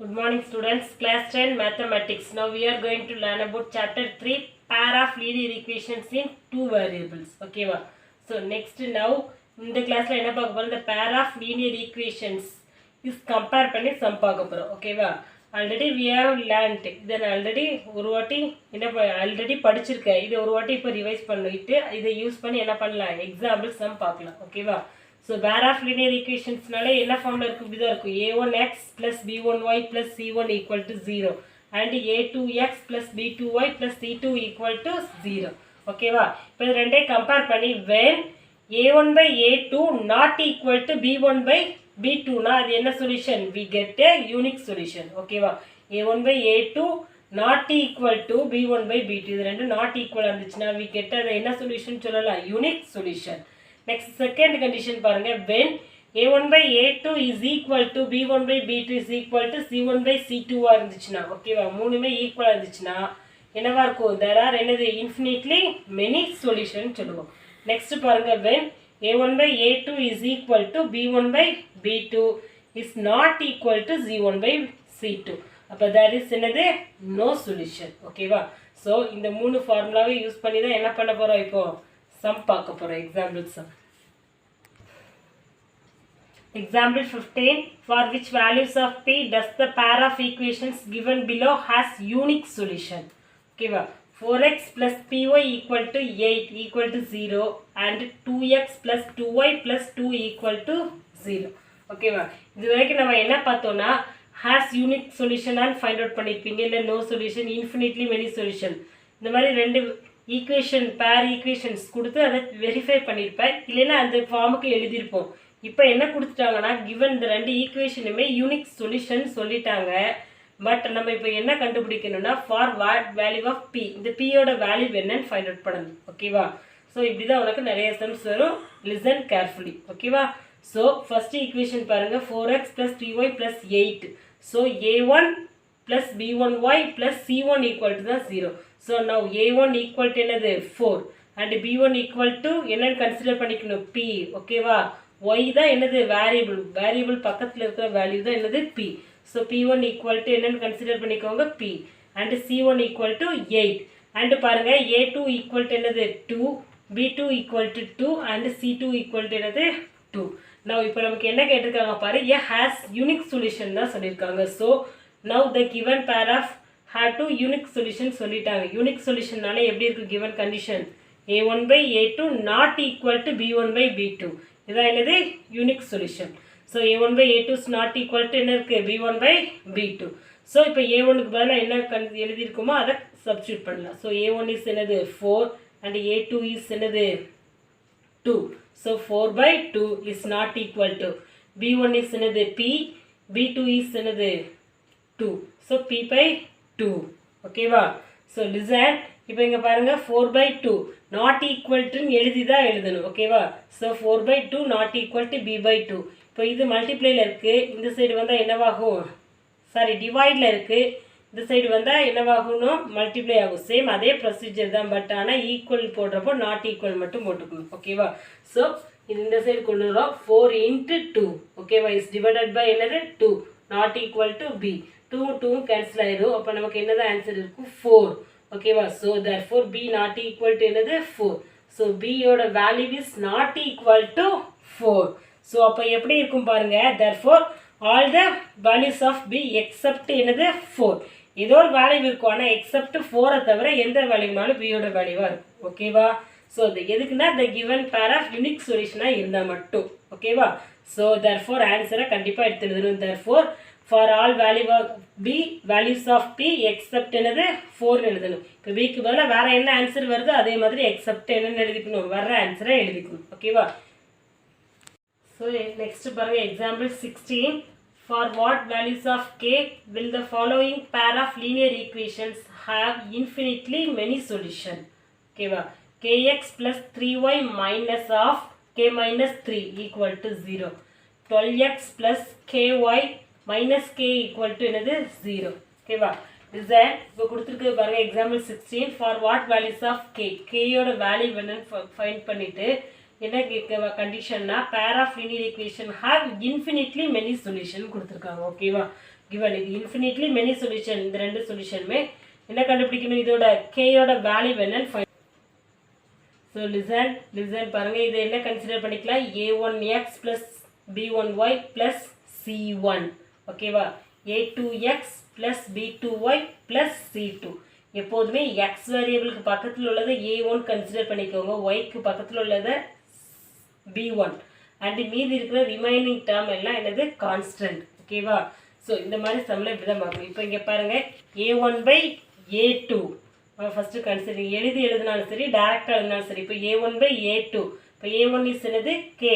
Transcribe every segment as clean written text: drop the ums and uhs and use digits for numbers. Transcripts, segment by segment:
Good morning students, class 10 mathematics. Now we are going to learn about chapter 3 pair of linear equations in two variables. Okay va? So next now in the class la enna paaka the pair of linear equations is compare பண்ணி sum paaka porom. Okay va? Already we have learned then already ஒரு வாட்டி என்ன already படிச்சிருக்கேன். இது ஒரு வாட்டி இப்ப revise பண்ணிட்டு இதை யூஸ் பண்ணி என்ன பண்ணலாம் எக்ஸாம்பிள் sum பார்க்கலாம். Okay va? So pair of linear equations நால என்ன ஃபார்ம்ல இருக்கு இப்படி தான் இருக்கும் a1x plus b1y plus c1 equal to 0 and a2x plus b2y plus c2 equal to 0. ஓகேவா இப்போ இது ரெண்டே கம்பேர் பண்ணி when a1 by a2 not equal to b1 by b2 னா அது என்ன solution we get a unique solution. ஓகேவா a1 by a2 not equal to b1 by b2 இது ரெண்டும் not equal இருந்துச்சுனா we get அது என்ன சொல்யூஷன் சொல்லலாம் unique solution. Next second condition பாருங்க when a1 by a2 is equal to b1 by b2 is equal to c1 by c2 ஆ இருந்துச்சுனா ஓகேவா மூணுமே ஈக்குவலா இருந்துச்சுனா என்னவா இருக்கும் there are என்னது infinitely many solution சொல்லுவோம். நெக்ஸ்ட் பாருங்க when a1 by a2 is equal to b1 by b2 is not equal to c1 by c2 அப்ப there is என்னது no solution. ஓகேவா சோ இந்த மூணு ஃபார்முலாவை யூஸ் பண்ணி தான் என்ன பண்ண போறோம் இப்போ sum பார்க்க போறோம் example sum. Example 15 for which values of p does the pair of equations given below has unique solution. Okay va 4x plus py equal to 8 equal to 0 and 2x plus 2y plus 2 equal to 0. Okay va இது வரைக்கும் நம்ம என்ன பார்த்தோம்னா has unique solution and find out பண்ணிருப்பீங்க இல்ல no solution infinitely many solution இந்த மாதிரி ரெண்டு ஈக்குவேஷன் பேர் ஈக்குவேஷன்ஸ் கொடுத்து அதை வெரிஃபை பண்ணியிருப்பேன் இல்லைன்னா அந்த ஃபார்முக்கு எழுதியிருப்போம். இப்போ என்ன கொடுத்துட்டாங்கன்னா கிவன் இந்த ரெண்டு ஈக்குவேஷனுமே யூனிக் சொல்யூஷன் சொல்லிட்டாங்க. பட் நம்ம இப்போ என்ன கண்டுபிடிக்கணும்னா for what value of P இந்த பியோட வேல்யூ என்னன்னு ஃபைண்ட் அவுட் பண்ணணும். ஓகேவா ஸோ இப்படி தான் உனக்கு நிறைய சம்ஸ் வரும் லிசன் கேர்ஃபுல்லி. ஓகேவா ஸோ ஃபர்ஸ்ட் ஈக்குவேஷன் பாருங்க 4x plus 3y plus 8 so a1 plus b1y plus c1 equal to the 0. So now a1 equal to என்னது 4 and b1 equal to என்னன்னு கன்சிடர் பண்ணிக்கணும் p. ஓகேவா y தான் என்னது variable பக்கத்துல இருக்கிற வேல்யூ தான் என்னது p. So p1 equal to என்னன்னு கன்சிடர் பண்ணிக்கோங்க p and c1 equal to 8 and பாருங்க a2 equal to என்னது 2 b2 equal to 2 and c2 equal to என்னது 2. now இப்போ நமக்கு என்ன கேட்டிருக்காங்க பாரு a has unique solution தான் சொல்லிருக்காங்க. So now the given pair of had to unique solution சொல்லிட்டாங்க. unique solution நால எப்படி இருக்கு given condition a1 by a2 not equal to b1 by b2 இதான் என்னது unique solution. so a1 by a2 is not equal to என்ன இருக்கு b1 by b2. so இப்போ a1 க்கு பதிலா என்ன எழுதி இருக்குமோ அத சப்ஸ்டிட்யூட் பண்ணலாம். so a1 is என்னது 4 and a2 is என்னது 2. so 4 by 2 is not equal to b1 is என்னது p b2 is என்னது 2. so p by 2. ஓகேவா so listen இப்போ இங்க பாருங்க 4 by 2 not equal to எழுதி தான் எழுதணும். ஓகேவா so 4 by 2 not equal to b by 2. இப்போ இது மல்டிப்ளைல இருக்கு இந்த சைடு வந்தா என்னவாகும் சாரி டிவைட்ல இருக்கு இந்த சைடு வந்தா என்னவாகும்னு மல்டிப்ளை ஆகும். சேம் அதே ப்ரொசீஜர் தான் பட் ஆனா ஈக்குவல் போடுறப்போ நாட் ஈக்குவல் மட்டும் போட்டுக்கணும். ஓகேவா so இந்த சைடு கொண்டு வரோம் 4 into 2. ஓகேவா is divided by என்னது 2 not equal to b 2 cancel ஆயிரும். அப்ப நமக்கு என்னது ஆன்சர் இருக்கும் 4. ஓகேவா so therefore b not equal to என்னது 4. so b யோட value is not equal to 4. so அப்ப எப்படி இருக்கும் பாருங்க therefore all the values of b except என்னது 4 ஏதோ ஒரு வேல்யூ இருக்கும் ஆனா except 4 தவிர எந்த வேல்யூனாலும் b யோட வேல்யூவா இருக்கும். ஓகேவா so எதுக்குன்னா the given pair of unique solution இருந்தா மட்டும். ஓகேவா so therefore ஆன்சரை கண்டிப்பா எடுத்து எழுதணும். therefore for all value of b values of p except என்னது 4 எழுதணும். இப்போ b க்கு பதிலா வேற என்ன ஆன்சர் வருதோ அதே மாதிரி except என்னன்னு எழுதிக்கணும் வர்ற ஆன்சரை எழுதிக்கணும். ஓகேவா so next பாருங்க example 16 for what values of k will the following pair of linear equations have infinitely many solution. ஓகேவா kx plus 3y minus of k minus 3 equal to 0 12x plus ky minus k equal to என்னது 0. ஓகேவா listen இப்போ கொடுத்திருக்கு பாருங்க example 16 for what values of k யோட value என்னன்னு find பண்ணிட்டு என்ன கண்டிஷன்னா pair of linear equation have infinitely many solution கொடுத்திருக்காங்க. ஓகேவா given இது infinitely many solution இந்த ரெண்டு சொல்யூஷனுமே என்ன கண்டுபிடிக்கணும் இதோட k யோட வேல்யூ என்னன்னு ஃபைண்ட். ஸோ லிசன் பாருங்க இது என்ன கன்சிடர் பண்ணிக்கலாம் a1x plus b1y plus c1 ஓகேவா a2x plus b2y plus c2 எப்போதுமே x வேரியபிளுக்கு பக்கத்தில் உள்ளதை a1 கன்சிடர் பண்ணிக்கோங்க yக்கு பக்கத்தில் உள்ளதை b1 அண்ட் மீதி இருக்கிற ரிமைனிங் டேர்ம் எல்லாம் என்னது கான்ஸ்டன்ட் ஓகேவா. ஸோ இந்த மாதிரி சம்மில் இப்படி தான் பார்க்கணும். இப்போ இங்கே பாருங்கள் a1 by a2 first consider எழுதினாலும் சரி டேரெக்டாக எழுதினாலும் சரி. இப்போ a1 by a2 இப்போ a1 இஸ் என்னது k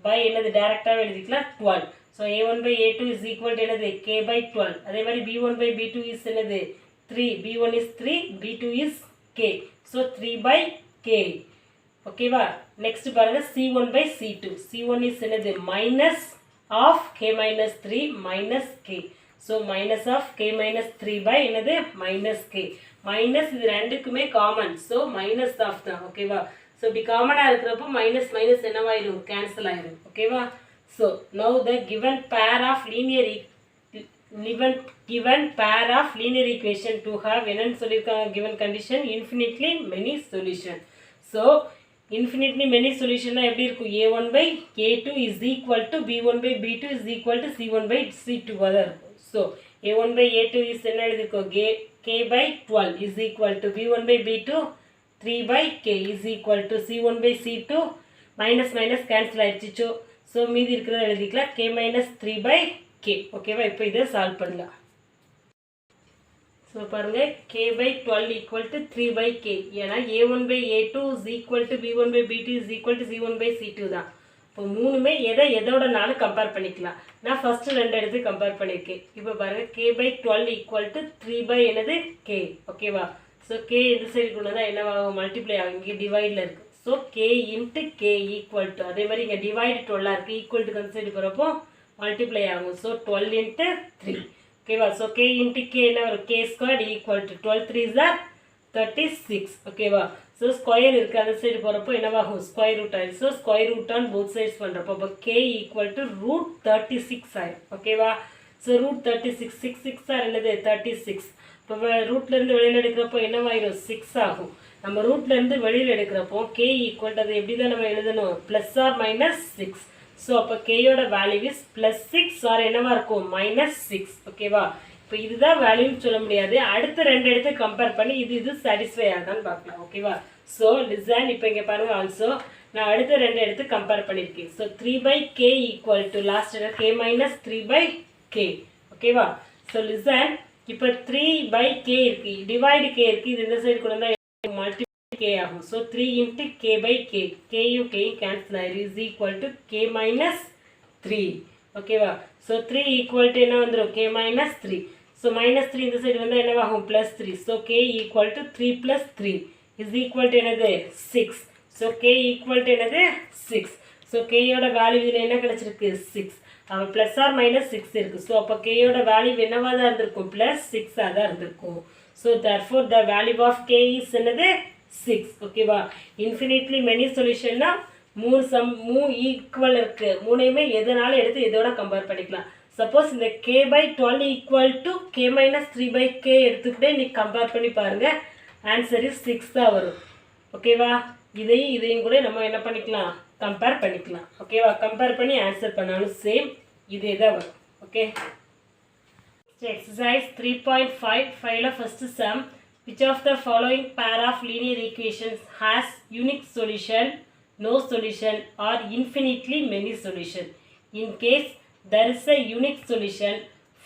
by என்னது டேரெக்டாக எழுதிக்கலாம் 12. So a1 by a2 is equal to என்னது k by 12. அதே மாதிரி b1 by b2 இஸ் என்னது 3. b1 is 3 b2 is k. so 3 by k ஓகேவா. நெக்ஸ்ட் பாருங்க c1 by c2 c1 is என்னது minus of k minus 3 minus k. so minus of k minus 3 by என்னது minus k. minus இது ரெண்டுக்குமே common so minus of தான் ஓகேவா. so இப்படி காமனாக இருக்கிறப்போ minus minus என்னவாயிடும் கேன்சல் ஆயிடும் ஓகேவா. so now the given pair of given pair of linear equation to have என்னன்னு சொல்லியிருக்காங்க given condition infinitely many solution. so infinitely many solution எப்படி இருக்கும் a1 by a2 is equal to b1 by b2 is equal to c1 by c2 தான் இருக்கும். so a1 by a2 is என்ன எழுதிருக்கோம் k by 12 is equal to b1 by b2 3 by k is equal to c1 by c2 minus minus cancel ஆயிடுச்சு. so மீதி இருக்கிறத எழுதிக்கலாம் k minus 3 by k ஓகேவா. இப்போ இதை சால்வ் பண்ணலாம். ஸோ பாருங்கள் k by 12 equal to 3 by k ஏன்னா a1 by a2 is equal to b1 by b2 is equal to c1 by c2 தான். இப்போ மூணுமே எதோடனாலும் கம்பேர் பண்ணிக்கலாம். நான் ஃபஸ்ட்டு ரெண்டு எடுத்து கம்பேர் பண்ணியிருக்கேன். இப்போ பாருங்கள் k by 12 equal to 3 by என்னது k ஓகேவா. ஸோ k இந்த சைடு கொண்டு தான் என்னவாகும் மல்டிப்ளை ஆகும் இங்கே டிவைடில் இருக்குது. So k into k equal to அதே மாதிரி இங்கே டிவைடு 12 இருக்குது ஈக்குவல் டு கன்சிடர் போகிறப்போ மல்டிப்ளை ஆகும். ஸோ 12 இன்ட்டு 3 ஓகேவா. ஸோ k இன்ட்டு k என்ன வரும் k square equal to 12 3s are 36 ஓகேவா. ஸோ ஸ்கொயர் இருக்குது அந்த சைடு போகிறப்போ என்னவாகும் ஸ்கொயர் ரூட் ஆயிடும். So square root on both sides பண்ணுறப்போ இப்போ k ஈக்குவல் டு ரூட் 36 ஆயிடும் ஓகேவா. ஸோ ரூட் 36 6 6 ஆர் என்னது 36. இப்போ ரூட்லேருந்து வெளியில் எடுக்கிறப்போ என்னவாயிரும் 6 ஆகும். நம்ம ரூட்லேருந்து வெளியில் எடுக்கிறப்போ k ஈக்குவல் டு அது எப்படி தான் நம்ம எழுதணும் ப்ளஸ் ஆர் மைனஸ் 6. ஸோ அப்போ கேயோட வேல்யூ இஸ் ப்ளஸ் 6 ஆர் என்னவா இருக்கும் மைனஸ் 6 ஓகேவா. இப்போ இதுதான் வேல்யூன்னு சொல்ல முடியாது. அடுத்த ரெண்டு எடுத்து கம்பேர் பண்ணி இது சாட்டிஸ்ஃபை ஆகுதான்னு பார்க்கலாம் ஓகேவா. ஸோ லிசன் இப்போ இங்கே பாருங்கள் ஆல்சோ நான் அடுத்த ரெண்டு எடுத்து கம்பேர் பண்ணியிருக்கேன். So 3 by k equal to last என்ன k மைனஸ் 3 by k ஓகேவா. ஸோ லிசன் இப்போ 3 by k இருக்குது டிவைடு k இருக்குது இது இந்த சைடு கொண்டு வந்தால் மல்டி k ஆகும். So 3 into k by k கேயும் கேயும் கேன்சல் ஆயிடும் is equal to k minus 3 ஓகேவா. ஸோ 3 ஈக்குவல் டு என்ன வந்துடும் k மைனஸ் 3. ஸோ மைனஸ் 3 இந்த சைடு வந்தால் என்னவாகும் plus 3. So k equal to 3 plus 3 is equal to என்னது 6. ஸோ k ஈக்குவல் டு என்னது 6. ஸோ கேயோட வேல்யூ இதில் என்ன கிடச்சிருக்கு 6. அவன் ப்ளஸ் ஆர் மைனஸ் 6 இருக்குது. ஸோ அப்போ கேயோட வேல்யூ என்னவாக தான் இருந்திருக்கும் ப்ளஸ் 6ஆக தான் இருந்திருக்கும். So therefore the value of k is என்னது 6 ஓகேவா. இன்ஃபினிட்லி மெனி சொல்யூஷன்னா மூணு ஈக்குவல் இருக்குது. மூணையுமே எதனாலும் எடுத்து இதோட கம்பேர் பண்ணிக்கலாம். சப்போஸ் இந்த k by 12 equal to k minus 3 by k எடுத்துக்கிட்டே நீங்கள் கம்பேர் பண்ணி பாருங்கள் ஆன்சர் இஸ் 6 தான் வரும் ஓகேவா. இதையும் கூட நம்ம என்ன பண்ணிக்கலாம் கம்பேர் பண்ணிக்கலாம் ஓகேவா. கம்பேர் பண்ணி ஆன்சர் பண்ணாலும் சேம் இதே தான் வரும் okay. Exercise 3.5 first sum which of the following pair of linear equations has unique solution, no solution or infinitely many solution. In case there is a unique solution,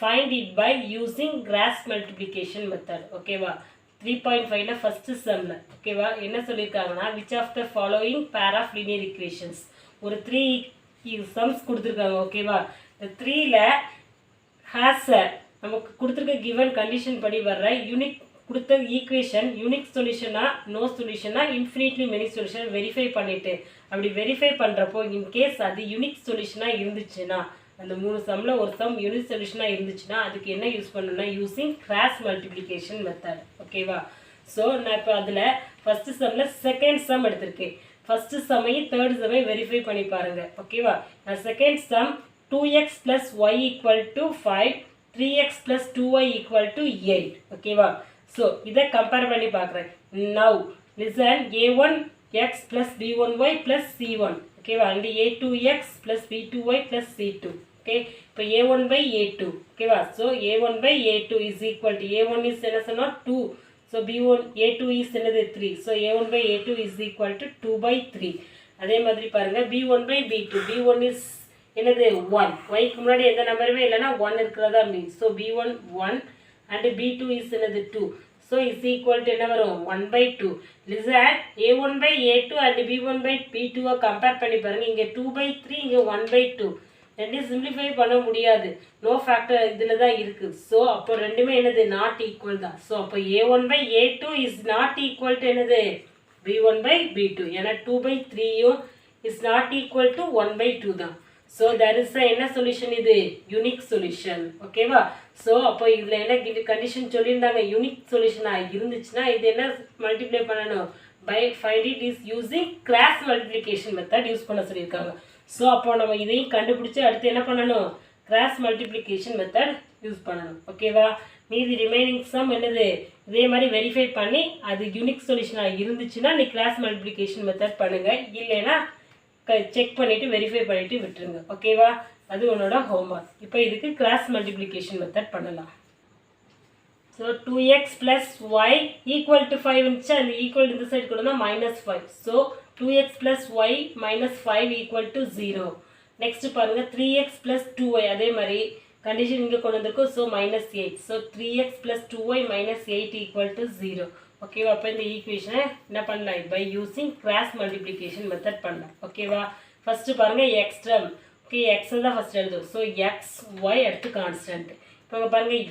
find it by using cross multiplication method ஓகேவா. 3.5 first சம்ல ஓகேவா என்ன சொல்லியிருக்காங்கன்னா which of the following pair of linear equations ஒரு 3 sums கொடுத்துருக்காங்க ஓகேவா. இந்த 3ல has நமக்கு கொடுத்துருக்க given கண்டிஷன் படி வர்ற யூனிக் கொடுத்த ஈக்குவேஷன் யூனிக் சொல்யூஷனா நோ சொல்யூஷனா இன்ஃபினிட்லி மெனி சொல்யூஷன் வெரிஃபை பண்ணிவிட்டு அப்படி வெரிஃபை பண்ணுறப்போ இன்கேஸ் அது யூனிக் சொல்யூஷனாக இருந்துச்சுன்னா அந்த 3 சம்மில் ஒரு சம் யூனிக் சொல்யூஷனாக இருந்துச்சுன்னா அதுக்கு என்ன யூஸ் பண்ணணும்னா யூஸிங் கிராஸ் மல்டிப்ளிகேஷன் மெத்தட் ஓகேவா. ஸோ நான் இப்போ அதில் ஃபஸ்ட்டு சம்மில் செகண்ட் சம் எடுத்திருக்கேன். ஃபஸ்ட்டு சம்மையும் தேர்ட் சம்மையும் வெரிஃபை பண்ணி பாருங்கள் ஓகேவா. நான் second sum 2x + y = 5 3x plus 2y equal to 8. ஓகேவா? ஸோ இதை கம்பேர் பண்ணி பார்க்குறேன். Now listen a1x plus b1y plus c1. ஓகேவா? And a2x plus b2y plus c2. Okay, இப்போ a1 by a2. ஓகேவா? So a1 by a2 is equal to a1 is என்ன சொன்னால் 2. So b1 a2 is என்னது 3. So a1 by a2 is equal to 2 by 3. அதே மாதிரி பாருங்கள் b1 by b2. b1 is என்னது 1. yக்கு முன்னாடி எந்த நம்பருமே இல்லைன்னா 1 இருக்கிறதா மீன். So b1 1 and b2 is என்னது 2. ஸோ இஸ் ஈக்குவல் டு என்ன வரும் 1 by 2. Listen a1 by a2 and b1 by b2 compare பண்ணி பாருங்கள். இங்கே 2 by 3, இங்கே 1 by 2. ரெண்டையும் சிம்பிளிஃபை பண்ண முடியாது. நோ ஃபேக்டர் இதில் தான் இருக்குது. ஸோ அப்போ ரெண்டுமே என்னது நாட் ஈக்குவல் தான். ஸோ அப்போ a1 by a2 is not equal to என்னது b1 by b2. ஏன்னா 2 by 3யும் is not equal to 1 by 2 தான். ஸோ தட் இஸ் என்ன சொல்யூஷன்? இது யூனிக் சொல்யூஷன். ஓகேவா? ஸோ அப்போ இதில் என்ன கண்டிஷன் சொல்லியிருந்தாங்க? யூனிக் சொல்யூஷனாக இருந்துச்சுன்னா இது என்ன மல்டிப்ளை பண்ணணும்? By find it is using cross multiplication method use பண்ண சொல்லியிருக்காங்க. ஸோ அப்போ நம்ம இதையும் கண்டுபிடிச்சி அடுத்து என்ன பண்ணணும்? கிராஸ் மல்டிப்ளிகேஷன் மெத்தட் யூஸ் பண்ணணும். ஓகேவா? மீதி ரிமைனிங் சம் என்னது இதே மாதிரி வெரிஃபை பண்ணி அது யூனிக் சொல்யூஷனாக இருந்துச்சுன்னா நீ கிராஸ் மல்டிப்ளிகேஷன் மெத்தட் பண்ணுங்கள். இல்லைன்னா செக் பண்ணிவிட்டு வெரிஃபை பண்ணிவிட்டு விட்டுருங்க. ஓகேவா? அது உன்னோட ஹோம்ஒர்க். இப்போ இதுக்கு கிராஸ் மல்டிப்ளிகேஷன் மெத்தட் பண்ணலாம். So 2x plus y equal to 5 இருந்துச்சு. அந்த ஈக்குவல் இந்த சைடு கொண்டு வந்தால் -5. So 2x plus y minus 5 equal to 0. Next பாருங்கள் 3x plus 2y அதே மாதிரி கண்டிஷன் இங்கே கொண்டு வந்திருக்கோம். So -8. So 3x plus 2y minus 8 equal to 0. ஓகேவா? அப்போ இந்த ஈக்குவேஷனை என்ன பண்ணலாம்? By using cross multiplication method பண்ணலாம். ஓகேவா? ஃபஸ்ட்டு பாருங்கள் எக்ஸ் டேர்ம். ஓகே, எக்ஸை தான் ஃபஸ்ட் எழுதும். ஸோ எக்ஸ் ஒய் அடுத்து கான்ஸ்டன்ட். இப்போ பாருங்கள்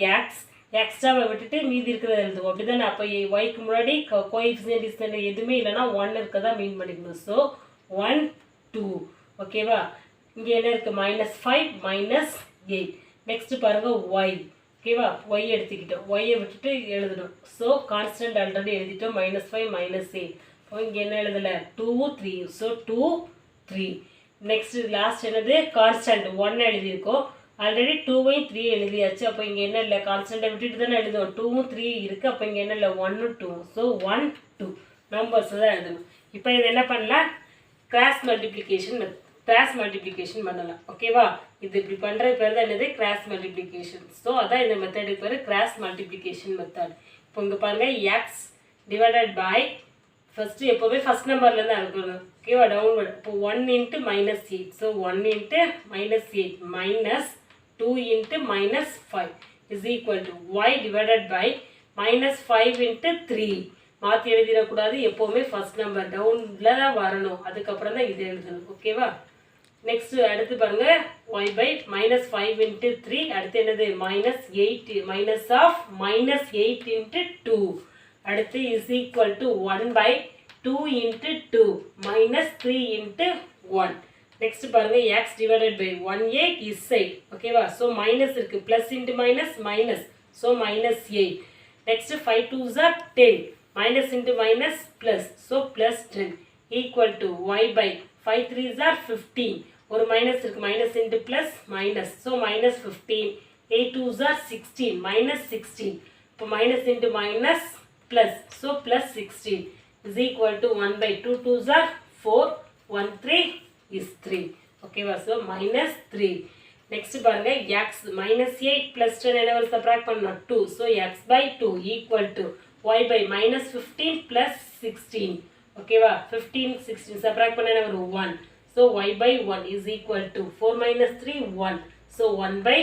எக்ஸ்ட்ராவை விட்டுட்டு மீதி இருக்கிறத எழுதுவோம். அப்படி தானே? அப்போ ஒய்க்கு முன்னாடி கோஎஃபிஷியன்ட் டிஸ்டன்ட் எதுவுமே இல்லைனா 1 இருக்கதா மீன் பண்ணிக்கணும். ஸோ 1 2. ஓகேவா? இங்கே என்ன இருக்குது? -5 -8. நெக்ஸ்ட்டு பாருங்கள் ஒய். ஓகேவா? ஒய் எடுத்துக்கிட்டோம். ஒய்யை விட்டுட்டு எழுதணும். ஸோ கான்ஸ்டன்ட் ஆல்ரெடி எழுதிட்டோம். -5 -8. இப்போ இங்கே என்ன எழுதலை? 2 3. ஸோ 2 3. நெக்ஸ்ட் லாஸ்ட் என்னது? கான்ஸ்டன்ட் 1 எழுதியிருக்கோம். ஆல்ரெடி 2வையும் 3 எழுதியாச்சு. அப்போ இங்கே என்ன இல்லை? கான்ஸ்டன்ட்டை விட்டுட்டு தானே எழுதுவோம். 2ம் 3 இருக்குது. அப்போ இங்கே என்ன இல்லை? 1 2. ஸோ 1 2 நம்பர்ஸ் தான் எழுதணும். இப்போ இது என்ன பண்ணலாம்? கிராஸ் மல்டிப்ளிகேஷன் பண்ணலாம். ஓகேவா? இது இப்படி பண்ணுற பேர் தான் என்னது? Cross multiplication. ஸோ அதான் இந்த மெத்தடுக்கு பேர் கிராஸ் மல்டிப்ளிகேஷன் மெத்தட். இப்போ இங்கே பாருங்கள் எக்ஸ் டிவைடட் பை ஃபஸ்ட்டு எப்போவுமே ஃபஸ்ட் நம்பர்லேருந்து அனுப்பணும். ஓகேவா? டவுன்வர்ட். இப்போ 1 × -8. So 1 × -8 minus 2 × -5 is equal to y divided by -5 × 3. மாற்றி எழுதிடக்கூடாது. எப்போவுமே ஃபஸ்ட் நம்பர் டவுனில் தான் வரணும். அதுக்கப்புறம் தான் இது எழுதணும். ஓகேவா? நெக்ஸ்ட்டு அடுத்து பாருங்கள் y by -5 × 3. அடுத்து என்னது? -8 minus of -8 × 2. அடுத்து is equal to 1 by 2 × 2 minus 3 × 1. Next பாருங்க x divided by 1/8 is 8. ஓகேவா? ஸோ மைனஸ் இருக்கு. Plus into minus minus. So -8. Next 5 2s are 10. Minus into minus plus. So +10 equal to y by 5 3s are 15. ஒரு minus இருக்கு. Minus into plus minus. So -15. 8 2s are 16. -16. இப்போ minus into minus plus. So +16 is equal to 1 by 2 2s are 4. 1 3 is 3. ஓகேவா? So -3. Next பாருங்க x -8 + 10 என்ன ஒரு subtract பண்ணணும் 2. So x by 2 equal to y by -15 + 16. ஓகேவா? 15 16 subtract பண்ண என்ன வரும் 1. So y by 1 is equal to 4 - 3 1. So 1 by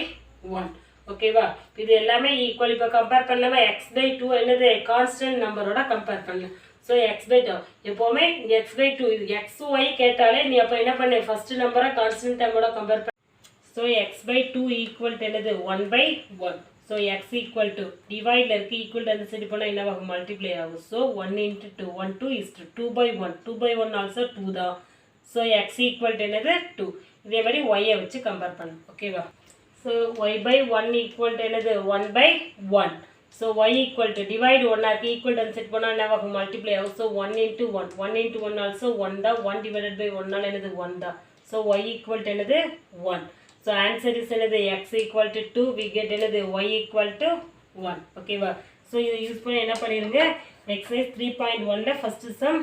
1. ஓகேவா? இது எல்லாமே ஈக்குவல். இப்போ கம்பேர் பண்ணலாமா? x by 2 என்னது? கான்ஸ்டன்ட் நம்பரோட கம்பேர் பண்ணலாம். ஸோ எக்ஸ் பை 2 எப்போவுமே எக்ஸ் பை 2 இது எக்ஸ் ஒய் கேட்டாலே நீ அப்போ என்ன பண்ணு? ஃபஸ்ட்டு நம்பரை கான்ஸ்டன்ட் நம்பரோட கம்பேர் பண்ண. So x by 2 equal to என்னது? 1 by 1. So x equal to டிவைடில் இருக்குது. ஈக்குவல் டு அந்த சைடு போனால் என்ன ஆகும்? மல்டிப்ளை ஆகும். So 1 × 2 1 2 is 2 by 1. 2 by 1 also 2 தான். ஸோ எக்ஸ் ஈக்குவல் டு என்னது? 2. இதே மாதிரி ஒய்யை வச்சு கம்பேர் பண்ணணும். ஓகேவா? So y by 1 equal to என்னது? 1 by 1. So y equal to divide 1 ஆக்கு equal to set பண்ணா என்ன ஆகும்? multiply ஆகும். So 1 × 1. 1 × 1 also 1 தான். 1 divided by 1 நால என்னது? 1 தான். So y equal to என்னது? 1. ஸோ ஆன்சர் இஸ் என்னது x equal to 2, we get என்னது ஒய் ஈக்குவல் டு 1. ஓகேவா? ஸோ இதை யூஸ் பண்ணி என்ன பண்ணிடுங்க, எக்ஸசைஸ் 3.1ல் ஃபஸ்ட்டு சம்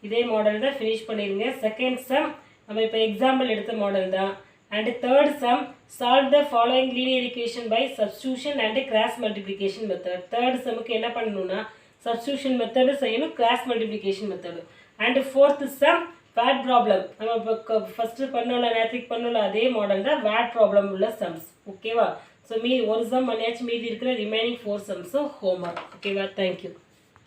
இதே மாடல் தான் ஃபினிஷ் பண்ணிடுங்க. செகண்ட் சம் நம்ம இப்போ எக்ஸாம்பிள் எடுத்த மாடல் தான். And third sum solve the following linear equation by substitution and cross multiplication method. Third சம்முக்கு என்ன பண்ணணும்னா சப்ஸ்டியூஷன் மெத்தடு செய்யணும், cross multiplication method. And fourth some wired problem. நம்ம இப்போ ஃபஸ்ட்டு பண்ணோம்ல, நேற்றுக்கு பண்ணோம்ல, அதே மாடல் தான் வேட் ப்ராப்ளம் உள்ள சம்ஸ். ஓகேவா? ஸோ மீதி ஒரு சம் பண்ணியாச்சு, மீதி இருக்கிற ரிமைனிங் 4 சம்ஸும் ஹோம்ஒர்க். ஓகேவா? தேங்க்யூ.